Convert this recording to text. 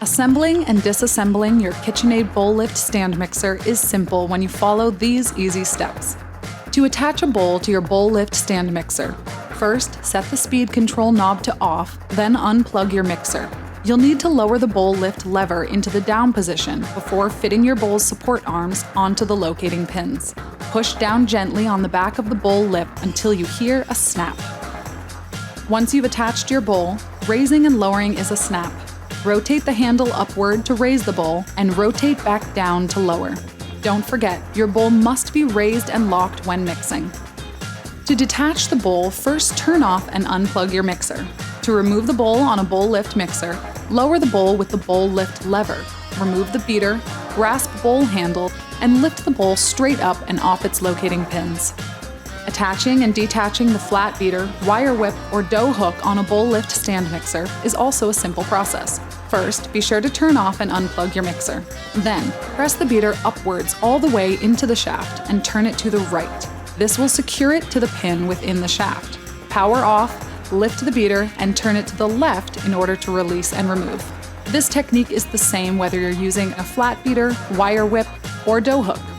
Assembling and disassembling your KitchenAid bowl lift stand mixer is simple when you follow these easy steps. To attach a bowl to your bowl lift stand mixer, first set the speed control knob to off, then unplug your mixer. You'll need to lower the bowl lift lever into the down position before fitting your bowl's support arms onto the locating pins. Push down gently on the back of the bowl lip until you hear a snap. Once you've attached your bowl, raising and lowering is a snap. Rotate the handle upward to raise the bowl and rotate back down to lower. Don't forget, your bowl must be raised and locked when mixing. To detach the bowl, first turn off and unplug your mixer. To remove the bowl on a bowl lift mixer, lower the bowl with the bowl lift lever. Remove the beater, grasp bowl handle, and lift the bowl straight up and off its locating pins. Attaching and detaching the flat beater, wire whip, or dough hook on a bowl lift stand mixer is also a simple process. First, be sure to turn off and unplug your mixer. Then, press the beater upwards all the way into the shaft and turn it to the right. This will secure it to the pin within the shaft. Power off, lift the beater, and turn it to the left in order to release and remove. This technique is the same whether you're using a flat beater, wire whip, or dough hook.